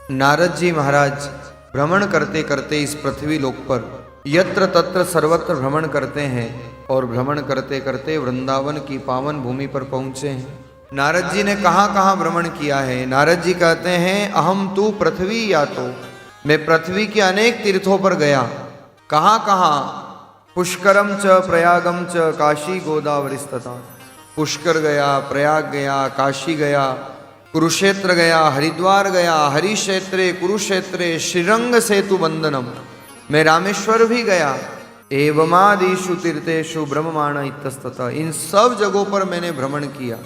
नारद जी महाराज भ्रमण करते करते इस पृथ्वी लोक पर यत्र तत्र सर्वत्र भ्रमण करते हैं और भ्रमण करते करते वृंदावन की पावन भूमि पर पहुंचे हैं। नारद जी ने कहाँ कहाँ भ्रमण किया है? नारद जी कहते हैं अहम तू पृथ्वी या तो, मैं पृथ्वी के अनेक तीर्थों पर गया। कहाँ कहाँ? पुष्करम च प्रयागम च काशी गोदावरीस्तथा। पुष्कर गया, प्रयाग गया, काशी गया, कुरुक्षेत्र गया, हरिद्वार गया, हरिक्षेत्रे कुरुक्षेत्रे श्रीरंग सेतु बंदनम, मैं रामेश्वर भी गया। एवमादिषु तीर्थेषु ब्रह्ममाण इतस्ततः, इन सब जगहों पर मैंने भ्रमण किया।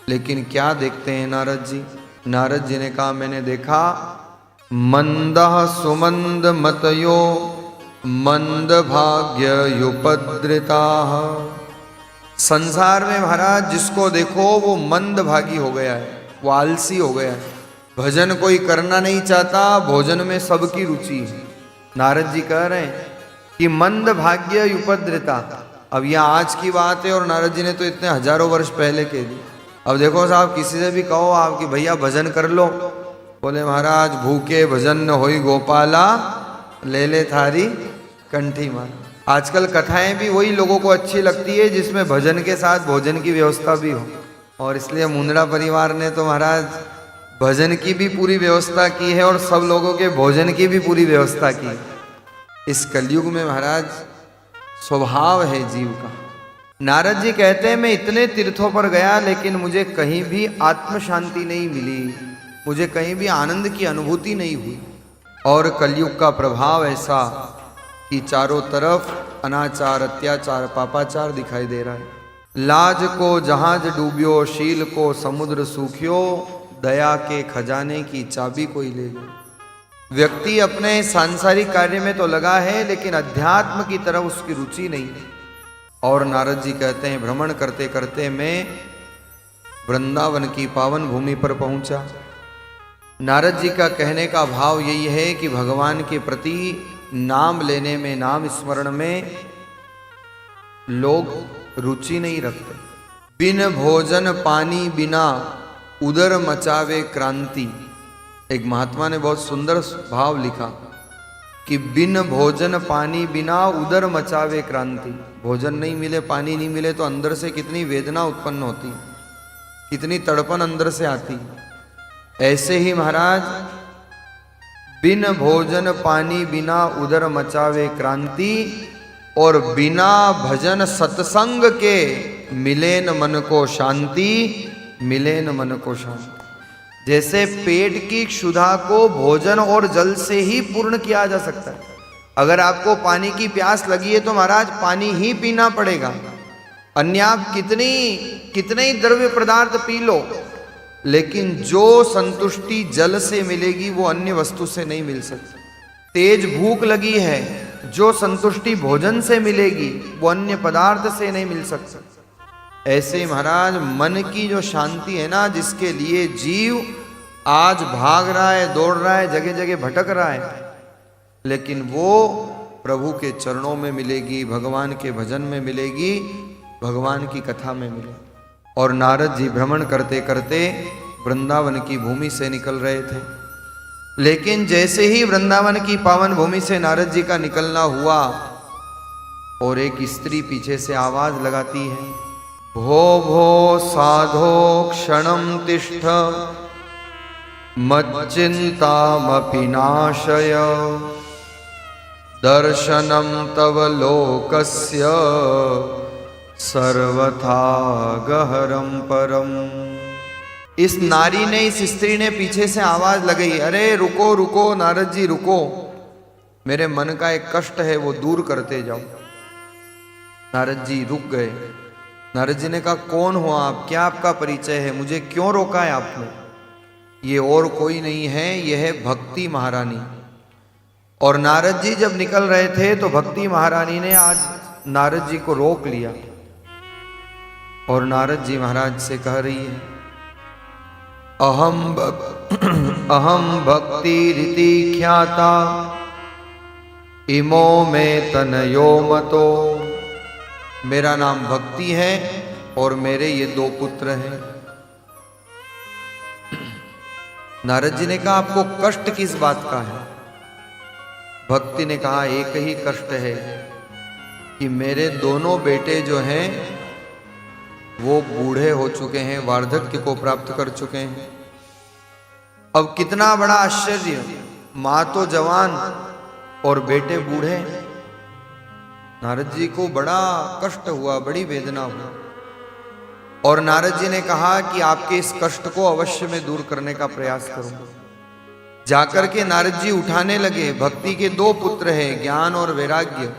लेकिन क्या देखते हैं नारद जी? नारद जी ने कहा मैंने देखा मंदः सुमंद मतयो मंद भाग्य युपद्रिताः। संसार में महाराज जिसको देखो वो मंद भागी हो गया है, वो आलसी हो गया है, भजन कोई करना नहीं चाहता, भोजन में सबकी रुचि है। नारद जी कह रहे हैं कि मंद भाग्य युपद्रिता। अब यह आज की बात है और नारद जी ने तो इतने हजारों वर्ष पहले कह दी। अब देखो साहब, किसी से भी कहो आप कि भैया भजन कर लो, बोले महाराज भूखे भजन न होई गोपाला, ले ले थारी कंठी मार। आजकल कथाएं भी वही लोगों को अच्छी लगती है जिसमें भजन के साथ भोजन की व्यवस्था भी हो, और इसलिए मुंद्रा परिवार ने तो महाराज भजन की भी पूरी व्यवस्था की है और सब लोगों के भोजन की भी पूरी व्यवस्था की है। इस कलयुग में महाराज स्वभाव है जीव का। नारद जी कहते हैं मैं इतने तीर्थों पर गया लेकिन मुझे कहीं भी आत्म शांति नहीं मिली, मुझे कहीं भी आनंद की अनुभूति नहीं हुई। और कलयुग का प्रभाव ऐसा कि चारों तरफ अनाचार, अत्याचार, पापाचार दिखाई दे रहा है। लाज को जहाज डूबियो, शील को समुद्र सूखियो, दया के खजाने की चाबी कोई ले गयो। व्यक्ति अपने सांसारिक कार्य में तो लगा है लेकिन अध्यात्म की तरफ उसकी रुचि नहीं है। और नारद जी कहते हैं भ्रमण करते करते मैं वृंदावन की पावन भूमि पर पहुंचा। नारद जी का कहने का भाव यही है कि भगवान के प्रति नाम लेने में, नाम स्मरण में लोग रुचि नहीं रखते। बिन भोजन पानी बिना उदर मचावे क्रांति। एक महात्मा ने बहुत सुंदर भाव लिखा कि बिन भोजन पानी बिना उदर मचावे क्रांति। भोजन नहीं मिले, पानी नहीं मिले तो अंदर से कितनी वेदना उत्पन्न होती, कितनी तड़पन अंदर से आती। ऐसे ही महाराज बिन भोजन पानी बिना उदर मचावे क्रांति, और बिना भजन सत्संग के मिले न मन को शांति, मिले न मन को शांति। जैसे पेट की क्षुधा को भोजन और जल से ही पूर्ण किया जा सकता है। अगर आपको पानी की प्यास लगी है तो महाराज पानी ही पीना पड़ेगा, अन्य आप कितने ही द्रव्य पदार्थ पी लो, लेकिन जो संतुष्टि जल से मिलेगी वो अन्य वस्तु से नहीं मिल सकती। तेज भूख लगी है, जो संतुष्टि भोजन से मिलेगी वो अन्य पदार्थ से नहीं मिल सकती। ऐसे महाराज मन की जो शांति है ना, जिसके लिए जीव आज भाग रहा है, दौड़ रहा है, जगह जगह भटक रहा है, लेकिन वो प्रभु के चरणों में मिलेगी, भगवान के भजन में मिलेगी, भगवान की कथा में मिलेगी। और नारद जी भ्रमण करते करते वृंदावन की भूमि से निकल रहे थे। लेकिन जैसे ही वृंदावन की पावन भूमि से नारद जी का निकलना हुआ और एक स्त्री पीछे से आवाज लगाती है, भो भो साधो क्षणम तिष्ठ मच्चिंतामपि नाशय दर्शनम तव लोकस्य सर्वथा गहरम परम। इस नारी ने, इस स्त्री ने पीछे से आवाज लगाई, अरे रुको रुको नारद जी रुको, मेरे मन का एक कष्ट है वो दूर करते जाओ। नारद जी रुक गए। नारद जी ने कहा कौन हो आप, क्या आपका परिचय है, मुझे क्यों रोका है आपने? ये और कोई नहीं है, यह है भक्ति महारानी। और नारद जी जब निकल रहे थे तो भक्ति महारानी ने आज नारद जी को रोक लिया और नारद जी महाराज से कह रही है, अहम भक्ति रीति ख्याता इमो में तनयो मतो। मेरा नाम भक्ति है और मेरे ये दो पुत्र हैं। नारद जी ने कहा आपको कष्ट किस बात का है? भक्ति ने कहा एक ही कष्ट है कि मेरे दोनों बेटे जो हैं वो बूढ़े हो चुके हैं, वार्धक्य को प्राप्त कर चुके हैं। अब कितना बड़ा आश्चर्य, मां तो जवान और बेटे बूढ़े। नारद जी को बड़ा कष्ट हुआ, बड़ी वेदना हुई। और नारद जी ने कहा कि आपके इस कष्ट को अवश्य मैं दूर करने का प्रयास करूंगा। जाकर के नारद जी उठाने लगे। भक्ति के दो पुत्र हैं, ज्ञान और वैराग्य।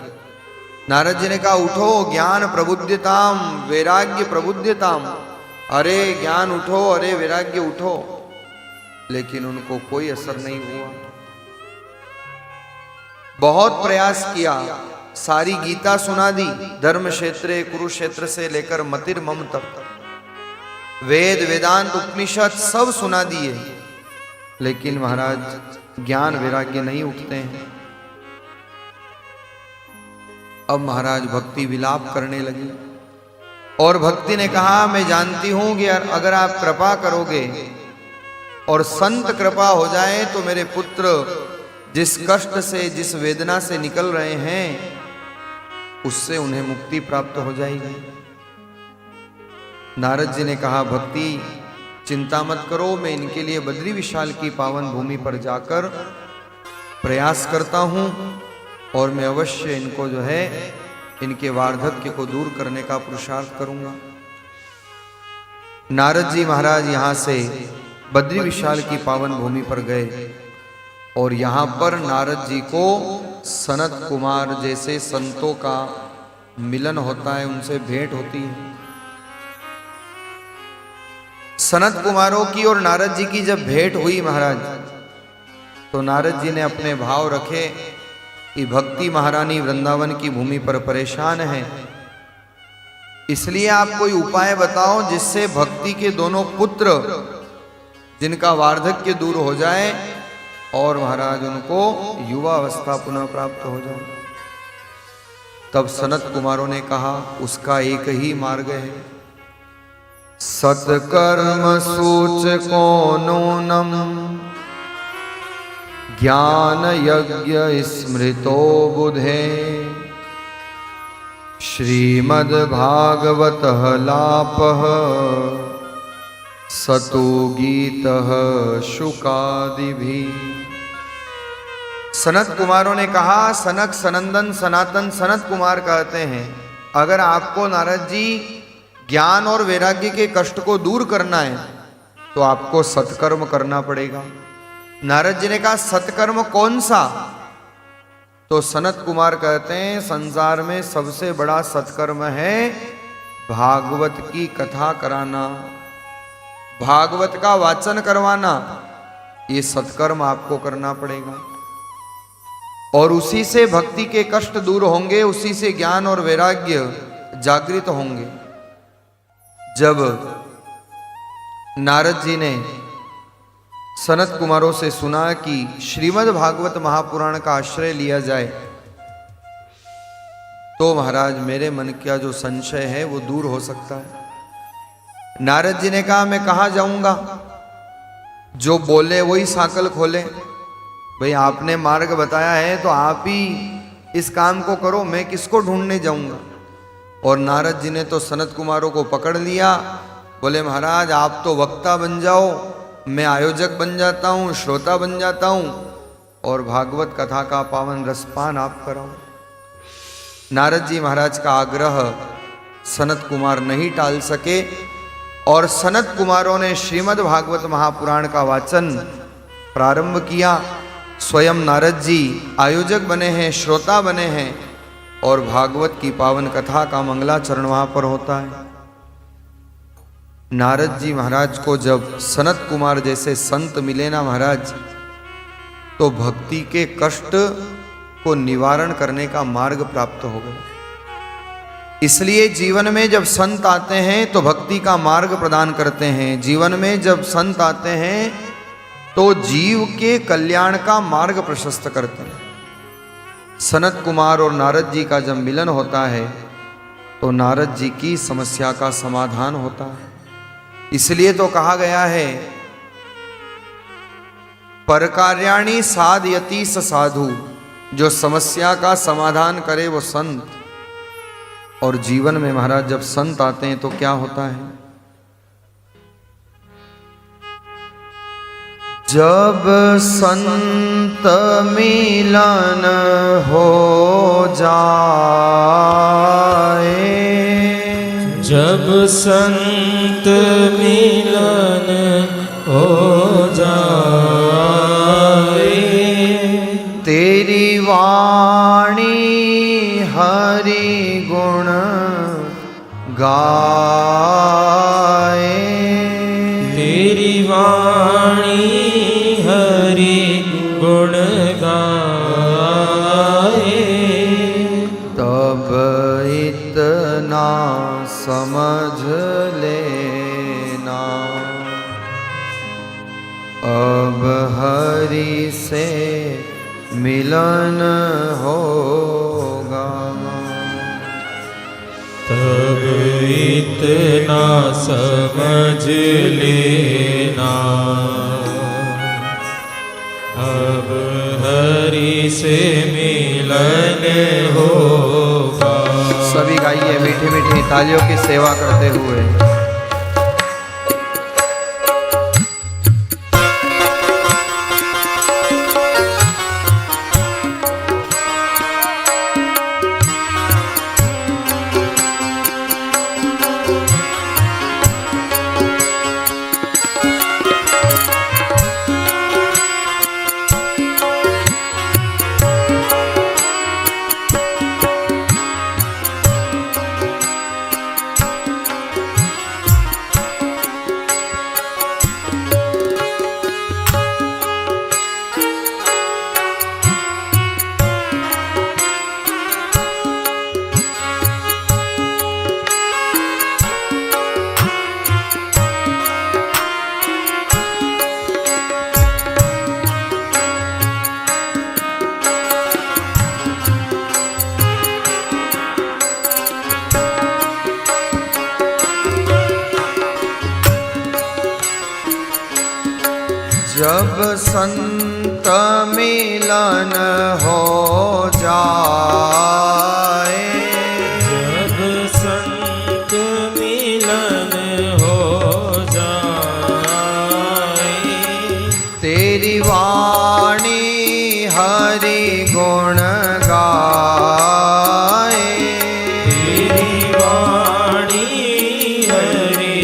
नारद जी ने कहा उठो, ज्ञान प्रबुद्ध्यताम वैराग्य प्रबुद्ध्यताम। अरे ज्ञान उठो, अरे वैराग्य उठो। लेकिन उनको कोई असर नहीं हुआ। बहुत प्रयास किया, सारी गीता सुना दी, धर्म क्षेत्र कुरुक्षेत्र से लेकर मतिर्मम तक, वेद वेदांत उपनिषद सब सुना दिए, लेकिन महाराज ज्ञान वैराग्य नहीं उठते हैं। अब महाराज भक्ति विलाप करने लगी और भक्ति ने कहा मैं जानती हूं कि अगर आप कृपा करोगे और संत कृपा हो जाए तो मेरे पुत्र जिस कष्ट से, जिस वेदना से निकल रहे हैं, उससे उन्हें मुक्ति प्राप्त हो जाएगी। नारद जी ने कहा भक्ति चिंता मत करो, मैं इनके लिए बद्री विशाल की पावन भूमि पर जाकर प्रयास करता हूं और मैं अवश्य इनको जो है इनके वार्धक्य को दूर करने का पुरुषार्थ करूंगा। नारद जी महाराज यहां से बद्री विशाल की पावन भूमि पर गए और यहां पर नारद जी को सनत कुमार जैसे संतों का मिलन होता है, उनसे भेंट होती है। सनत कुमारों की और नारद जी की जब भेंट हुई महाराज, तो नारद जी ने अपने भाव रखे कि भक्ति महारानी वृंदावन की भूमि पर परेशान है, इसलिए आप कोई उपाय बताओ जिससे भक्ति के दोनों पुत्र जिनका वार्धक्य दूर हो जाए और महाराज उनको युवा अवस्था पुनः प्राप्त हो जाए। तब सनत कुमारों ने कहा उसका एक ही मार्ग है, सत्कर्म सूचको नूनम ज्ञान यज्ञ स्मृतो बुधे श्रीमद् भागवत लापः सतो गीत शुकादिभी। सनत कुमारों ने कहा, सनक सनंदन सनातन सनत कुमार कहते हैं, अगर आपको नारद जी ज्ञान और वैराग्य के कष्ट को दूर करना है तो आपको सत्कर्म करना पड़ेगा। नारद जी ने कहा सत्कर्म कौन सा? तो सनत कुमार कहते हैं संसार में सबसे बड़ा सत्कर्म है भागवत की कथा कराना, भागवत का वाचन करवाना। ये सत्कर्म आपको करना पड़ेगा और उसी से भक्ति के कष्ट दूर होंगे, उसी से ज्ञान और वैराग्य जागृत होंगे। जब नारद जी ने सनत कुमारों से सुना कि श्रीमद् भागवत महापुराण का आश्रय लिया जाए, तो महाराज मेरे मन का जो संशय है वो दूर हो सकता है। नारद जी ने कहा मैं कहाँ जाऊंगा, जो बोले वही साकल खोले। भाई आपने मार्ग बताया है तो आप ही इस काम को करो, मैं किसको ढूंढने जाऊंगा। और नारद जी ने तो सनत कुमारों को पकड़ लिया, बोले महाराज आप तो वक्ता बन जाओ, मैं आयोजक बन जाता हूँ, श्रोता बन जाता हूँ और भागवत कथा का पावन रसपान आप कराओ। नारद जी महाराज का आग्रह सनत कुमार नहीं टाल सके और सनत कुमारों ने श्रीमद् भागवत महापुराण का वाचन प्रारंभ किया। स्वयं नारद जी आयोजक बने हैं, श्रोता बने हैं और भागवत की पावन कथा का मंगलाचरण वहां पर होता है। नारद जी महाराज को जब सनत कुमार जैसे संत मिले ना महाराज, तो भक्ति के कष्ट को निवारण करने का मार्ग प्राप्त हो गया। इसलिए जीवन में जब संत आते हैं तो भक्ति का मार्ग प्रदान करते हैं। जीवन में जब संत आते हैं तो जीव के कल्याण का मार्ग प्रशस्त करते हैं। सनत कुमार और नारद जी का जब मिलन होता है तो नारद जी की समस्या का समाधान होता है। इसलिए तो कहा गया है परकार्याणि साधयति स साधु, जो समस्या का समाधान करे वो संत। और जीवन में महाराज जब संत आते हैं तो क्या होता है? जब संत मिलन हो जाए, जब संत मिलन हो जाए, तेरी वाणी हरि गुण गाए, तेरी वाणी हरि गुण गाए, तब इतना समझ लेना अब हरि से मिलन होगा। तब इतना समझ लेना अब हरि से मिलन होगा। सभी गाइए मीठी मीठी तालियों की सेवा करते हुए। जब संत मिलन हो जाए, जब संत मिलन हो जाए, तेरी वाणी हरि गुण गाए, तेरी वाणी हरि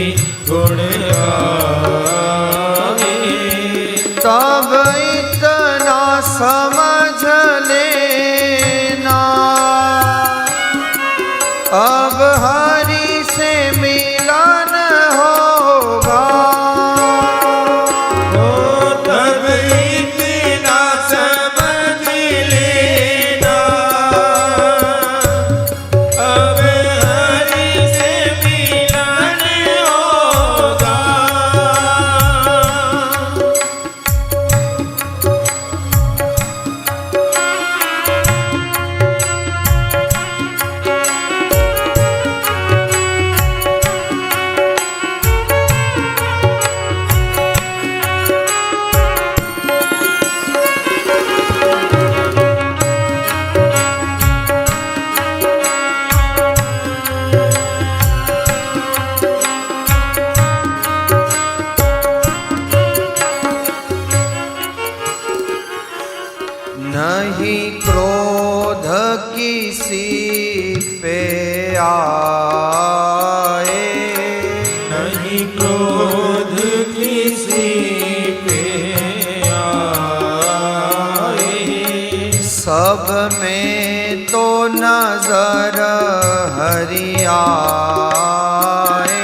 गुण गाए, तब इतना समझ लेना अब हरि से मिलन होगा। ओ तब इतना समझ लेना अब हरि से मिलन होगा। नहीं क्रोध किसी पे आए, नहीं क्रोध किसी पे आए, सब में तो नजर हरि आए,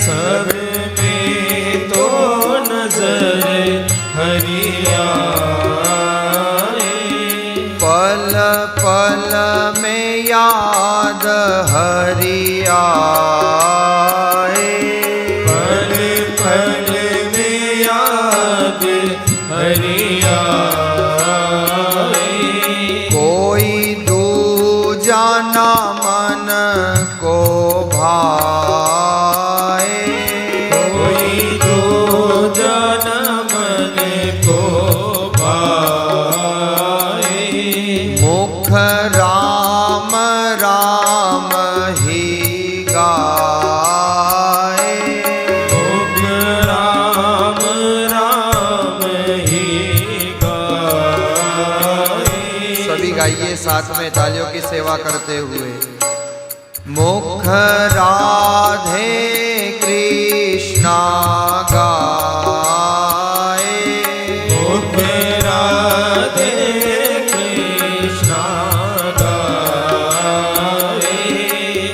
सब में तो नजर हरि आए, पल पल में याद हरि आए, पल पल में याद हरि आए, कोई दूजा ना मन को भाए, कोई दो जन मन को गाइए साथ में तालियों की सेवा करते हुए। मुख राधे कृष्णा गाए, मुख राधे कृष्णा गाए,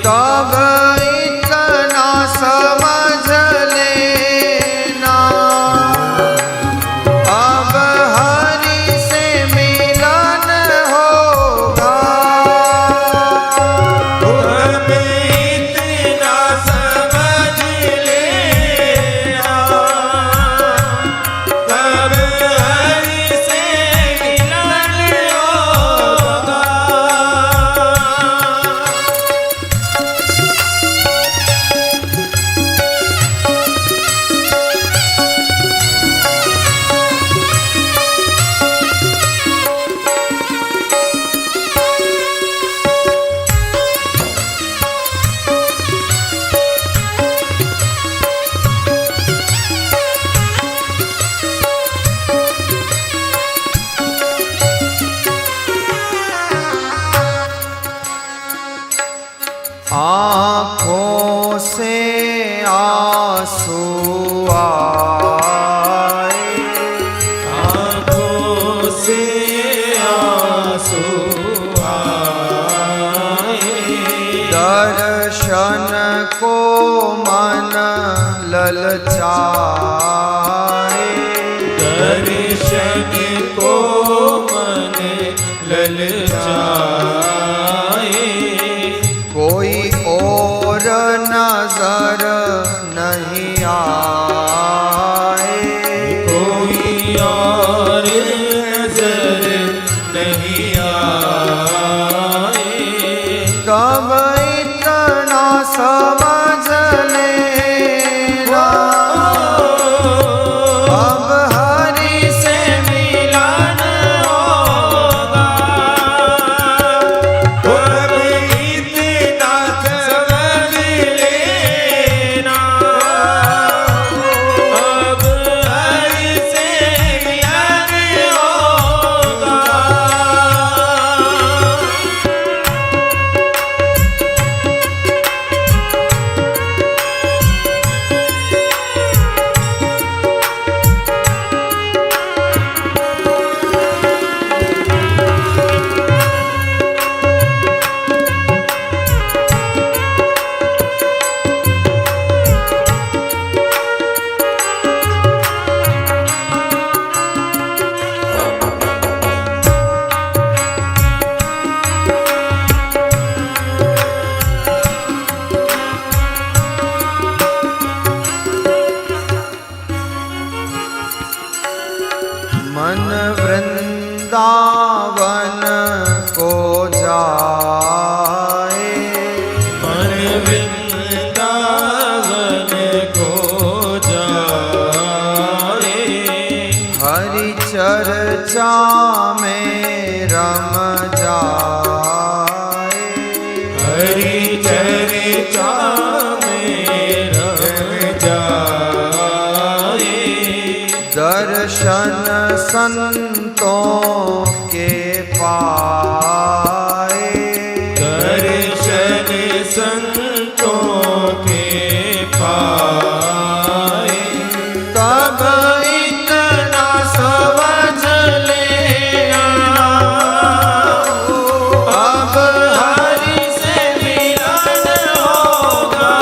तब इतना समझ लेना अब हरि से मिलन होगा। तब इतना समझ लेना, तब हरि से मिलन होगा। आँखों से आंसू आए, आँखों से आंसू आए, दर्शन को मन ललचाए, दर्शन को मन ललचाए, कोई और नजर नहीं आए, कोई और नजर नहीं आए। तब इतना समझ लेना अब हरि से मिलन होगा। तब इतना समझ लेना, अब हरि से मिलन होगा। मन वृंदावन को जाए, मन वृंदावन को जाए, हरि चर्चा में रम जाए, हरि चर्चा में रम जाए, दर्शन संतों के पाए, दर्शन संतों के पाए। तब इतना समझ लेना अब हरि से मिलन होगा।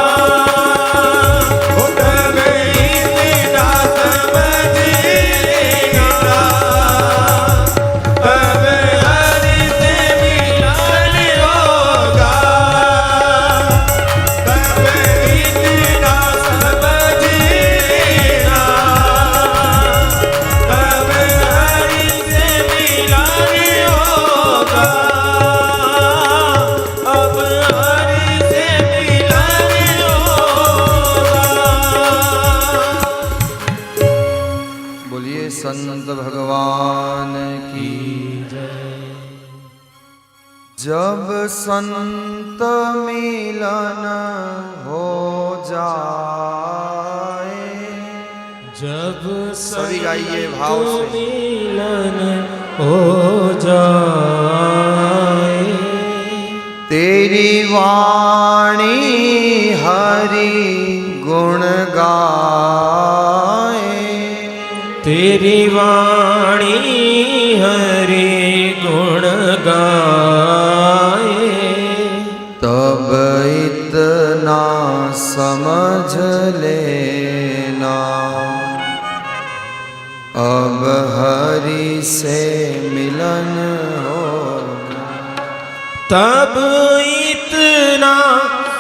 तब इतना समझ लेना, तब हरि से मिलन होगा। तब इतना समझ लेना, तब हरि से मिलन होगा। अब हरि से मिलन होगा। बोलिए संत भगवान की। जब संत मिलन हो जाए, जब सभी गाइए भाव से। मिलन हो जाए, मिलन हो। तब इतना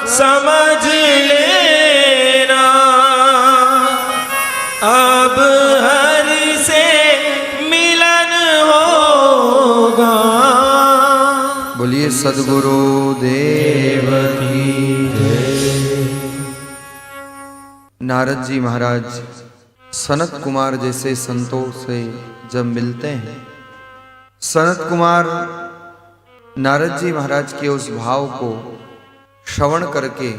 समझ लेना, अब हरि से मिलन होगा। बोलिए सद्गुरु देव की जय। नारद जी महाराज सनत कुमार जैसे संतों से जब मिलते हैं, सनत कुमार नारद जी महाराज के उस भाव को श्रवण करके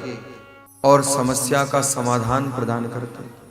और समस्या का समाधान प्रदान करते हैं।